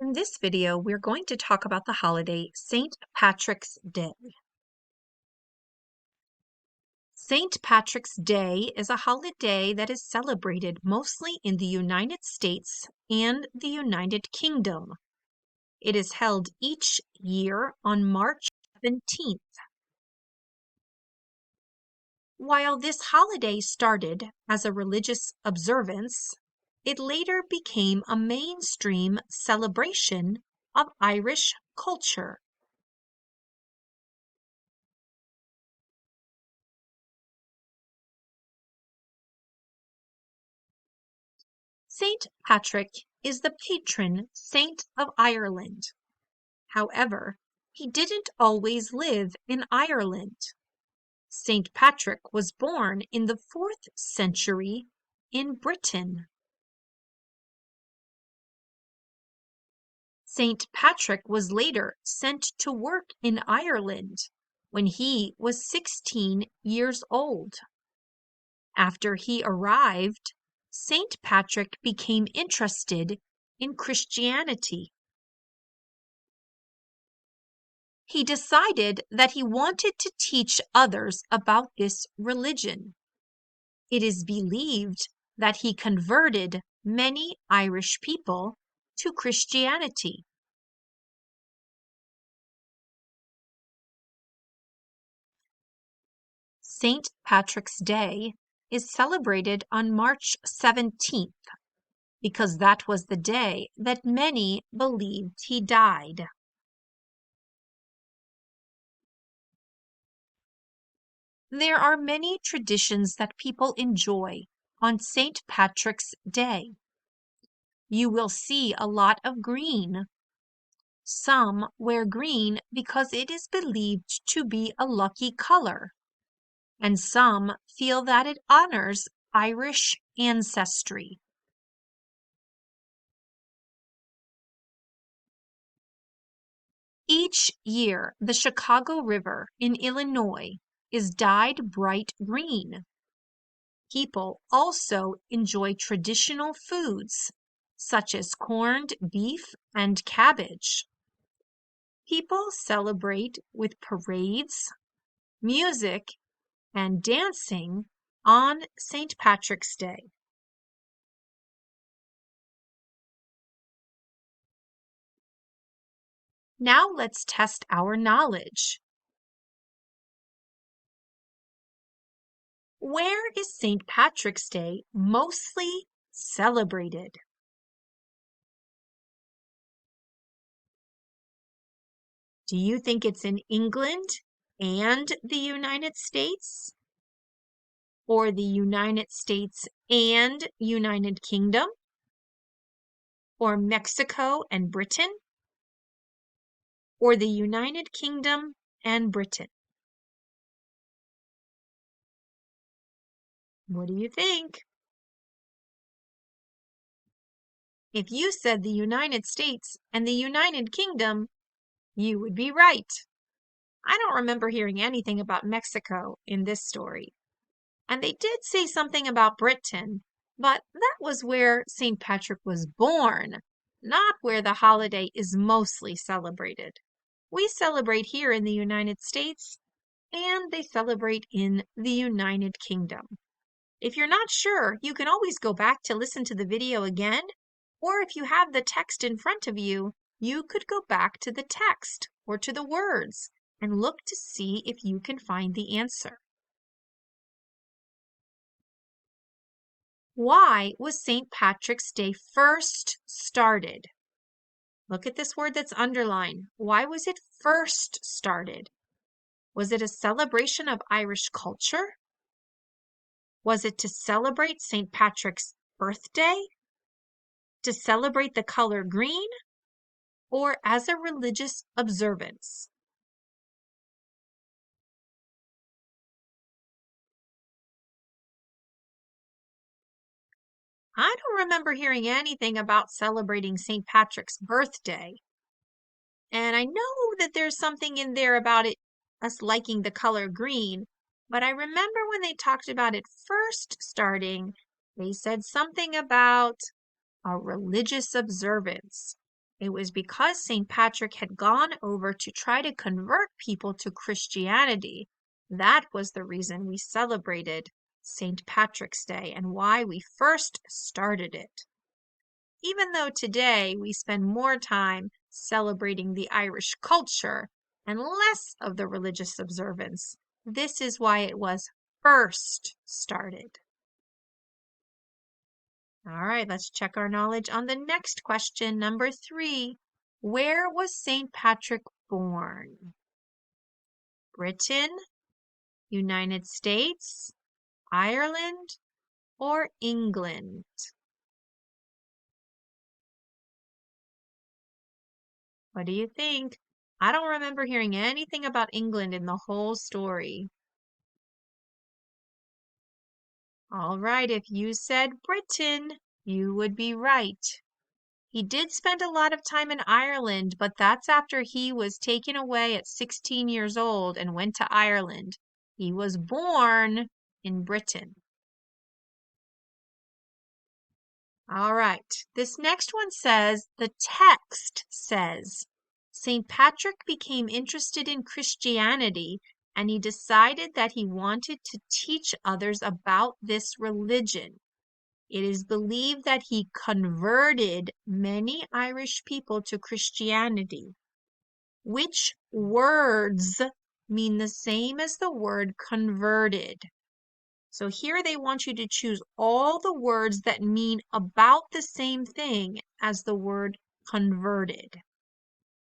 In this video, we're going to talk about the holiday St. Patrick's Day. St. Patrick's Day is a holiday that is celebrated mostly in the United States and the United Kingdom. It is held each year on March 17th. While this holiday started as a religious observance, it later became a mainstream celebration of Irish culture. St. Patrick is the patron saint of Ireland. However, he didn't always live in Ireland. St. Patrick was born in the 4th century in Britain. St. Patrick was later sent to work in Ireland when he was 16 years old. After he arrived, St. Patrick became interested in Christianity. He decided that he wanted to teach others about this religion. It is believed that he converted many Irish people to Christianity. St. Patrick's Day is celebrated on March 17th because that was the day that many believed he died. There are many traditions that people enjoy on St. Patrick's Day. You will see a lot of green. Some wear green because it is believed to be a lucky color, and some feel that it honors Irish ancestry. Each year, the Chicago River in Illinois is dyed bright green. People also enjoy traditional foods such as corned beef and cabbage. People celebrate with parades, music, and dancing on St. Patrick's Day. Now let's test our knowledge. Where is St. Patrick's Day mostly celebrated? Do you think it's in England and the United States? Or the United States and United Kingdom? Or Mexico and Britain? Or the United Kingdom and Britain? What do you think? If you said the United States and the United Kingdom, you would be right. I don't remember hearing anything about Mexico in this story. And they did say something about Britain, but that was where St. Patrick was born, not where the holiday is mostly celebrated. We celebrate here in the United States, and they celebrate in the United Kingdom. If you're not sure, you can always go back to listen to the video again, or if you have the text in front of you, you could go back to the text or to the words and look to see if you can find the answer. Why was St. Patrick's Day first started? Look at this word that's underlined. Why was it first started? Was it a celebration of Irish culture? Was it to celebrate St. Patrick's birthday? To celebrate the color green? Or as a religious observance? I don't remember hearing anything about celebrating St. Patrick's birthday. And I know that there's something in there about us liking the color green, but I remember when they talked about it first starting, they said something about a religious observance. It was because St. Patrick had gone over to try to convert people to Christianity. That was the reason we celebrated St. Patrick's Day and why we first started it. Even though today we spend more time celebrating the Irish culture and less of the religious observance, this is why it was first started. All right, let's check our knowledge on the next question, number 3. Where was St. Patrick born? Britain, United States, Ireland, or England? What do you think? I don't remember hearing anything about England in the whole story. All right, if you said Britain, you would be right. He did spend a lot of time in Ireland, but that's after he was taken away at 16 years old and went to Ireland. He was born in Britain. All right, this next one says, the text says, St. Patrick became interested in Christianity and he decided that he wanted to teach others about this religion. It is believed that he converted many Irish people to Christianity. Which words mean the same as the word converted? So here they want you to choose all the words that mean about the same thing as the word converted.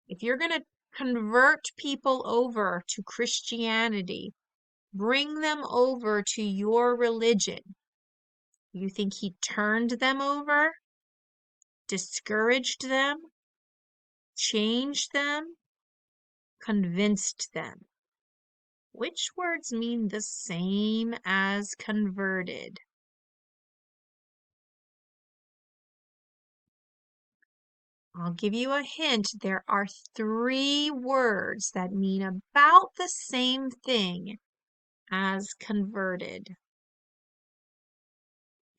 If you're going to convert people over to Christianity, bring them over to your religion, you think he turned them over, discouraged them, changed them, convinced them? Which words mean the same as converted? I'll give you a hint. There are 3 words that mean about the same thing as converted.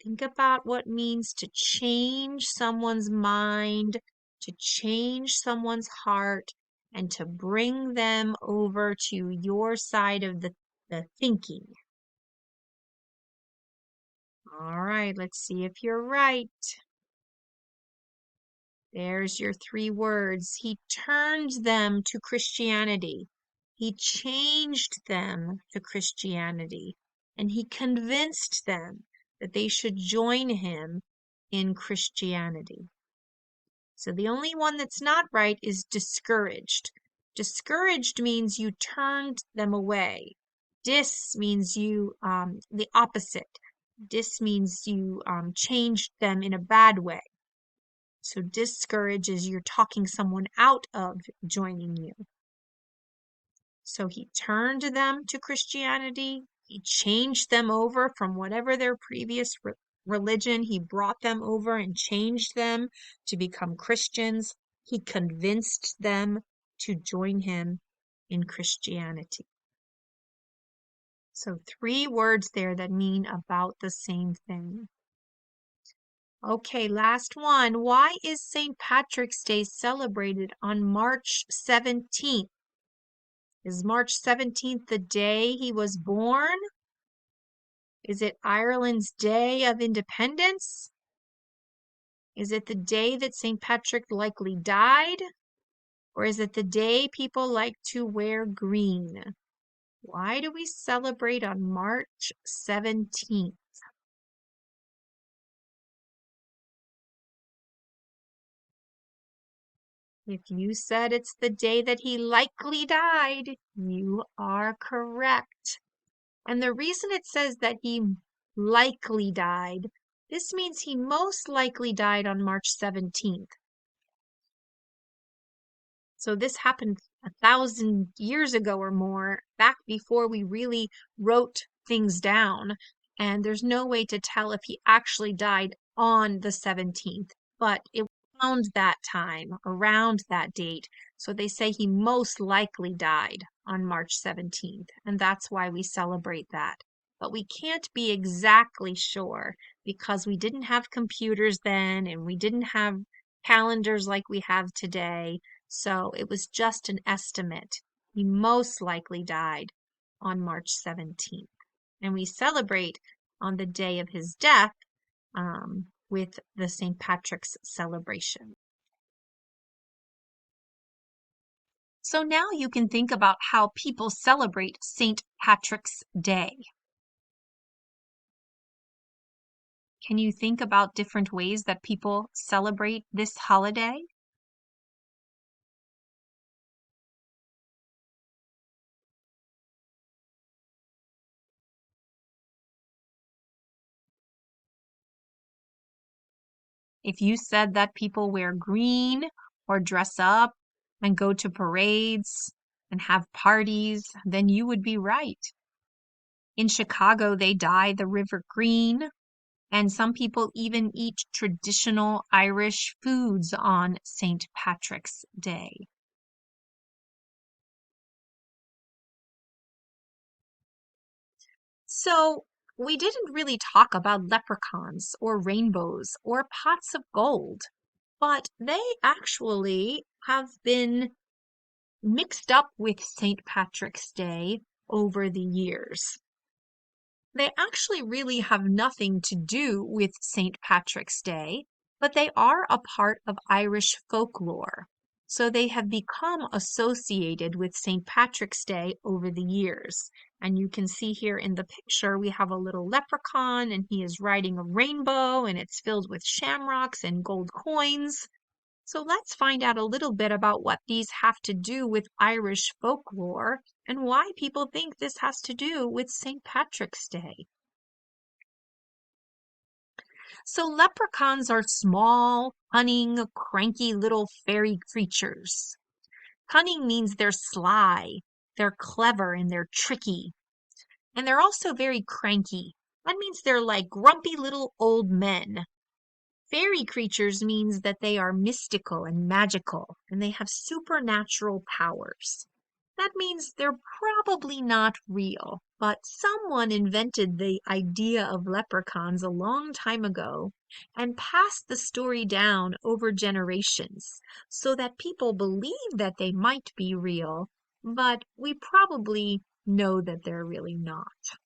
Think about what it means to change someone's mind, to change someone's heart, and to bring them over to your side of the thinking. All right, let's see if you're right. There's your 3 words. He turned them to Christianity. He changed them to Christianity. And he convinced them that they should join him in Christianity. So the only one that's not right is discouraged. Discouraged means you turned them away. Dis means you, the opposite. Dis means you changed them in a bad way. So discourage is you're talking someone out of joining you. So he turned them to Christianity. He changed them over from whatever their previous religion. He brought them over and changed them to become Christians. He convinced them to join him in Christianity. So 3 words there that mean about the same thing. Okay, last one. Why is St. Patrick's Day celebrated on March 17th? Is March 17th the day he was born? Is it Ireland's Day of Independence? Is it the day that St. Patrick likely died? Or is it the day people like to wear green? Why do we celebrate on March 17th? If you said it's the day that he likely died, you are correct. And the reason it says that he likely died, this means he most likely died on March 17th. So this happened 1,000 years ago or more, back before we really wrote things down. And there's no way to tell if he actually died on the 17th, but it around that time, around that date. So they say he most likely died on March 17th, and that's why we celebrate that. But we can't be exactly sure because we didn't have computers then and we didn't have calendars like we have today, so it was just an estimate. He most likely died on March 17th. And we celebrate on the day of his death with the St. Patrick's celebration. So now you can think about how people celebrate St. Patrick's Day. Can you think about different ways that people celebrate this holiday? If you said that people wear green or dress up and go to parades and have parties, then you would be right. In Chicago, they dye the river green, and some people even eat traditional Irish foods on St. Patrick's Day. So, we didn't really talk about leprechauns or rainbows or pots of gold, but they actually have been mixed up with St. Patrick's Day over the years. They actually really have nothing to do with St. Patrick's Day, but they are a part of Irish folklore. So they have become associated with St. Patrick's Day over the years. And you can see here in the picture, we have a little leprechaun and he is riding a rainbow and it's filled with shamrocks and gold coins. So let's find out a little bit about what these have to do with Irish folklore and why people think this has to do with St. Patrick's Day. So leprechauns are small, cunning, cranky little fairy creatures. Cunning means they're sly, they're clever, and they're tricky. And they're also very cranky. That means they're like grumpy little old men. Fairy creatures means that they are mystical and magical, and they have supernatural powers. That means they're probably not real, but someone invented the idea of leprechauns a long time ago and passed the story down over generations so that people believe that they might be real, but we probably know that they're really not.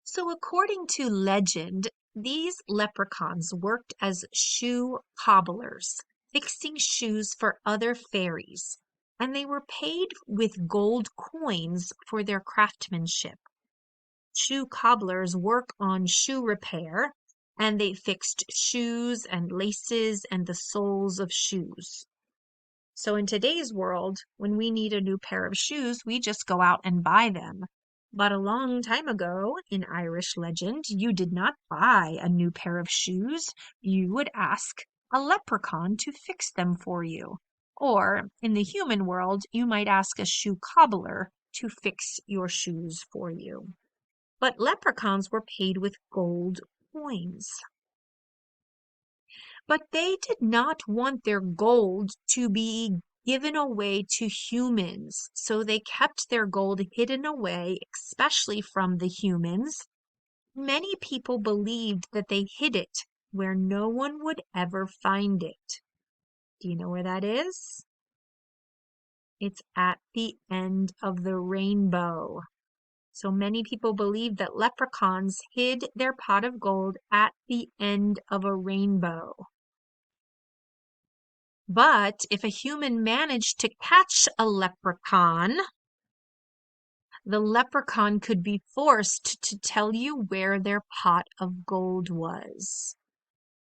So, according to legend, these leprechauns worked as shoe cobblers, fixing shoes for other fairies, and they were paid with gold coins for their craftsmanship. Shoe cobblers work on shoe repair, and they fixed shoes and laces and the soles of shoes. So in today's world, when we need a new pair of shoes, we just go out and buy them. But a long time ago, in Irish legend, you did not buy a new pair of shoes. You would ask a leprechaun to fix them for you. Or in the human world, you might ask a shoe cobbler to fix your shoes for you. But leprechauns were paid with gold coins. But they did not want their gold to be given away to humans, so they kept their gold hidden away, especially from the humans. Many people believed that they hid it where no one would ever find it. Do you know where that is? It's at the end of the rainbow. So many people believe that leprechauns hid their pot of gold at the end of a rainbow. But if a human managed to catch a leprechaun, the leprechaun could be forced to tell you where their pot of gold was.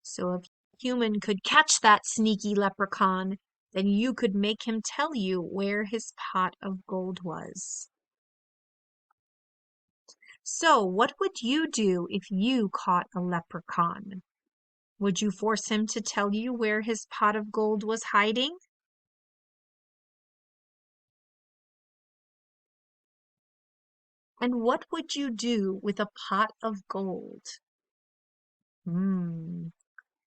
So if a human could catch that sneaky leprechaun, then you could make him tell you where his pot of gold was. So what would you do if you caught a leprechaun? Would you force him to tell you where his pot of gold was hiding? And what would you do with a pot of gold? Hmm,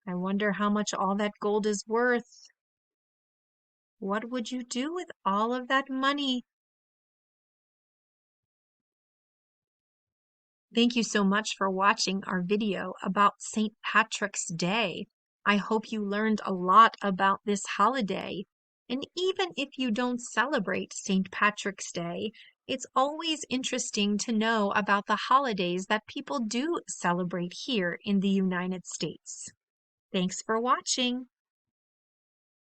I wonder how much all that gold is worth. What would you do with all of that money? Thank you so much for watching our video about St. Patrick's Day. I hope you learned a lot about this holiday. And even if you don't celebrate St. Patrick's Day, it's always interesting to know about the holidays that people do celebrate here in the United States. Thanks for watching.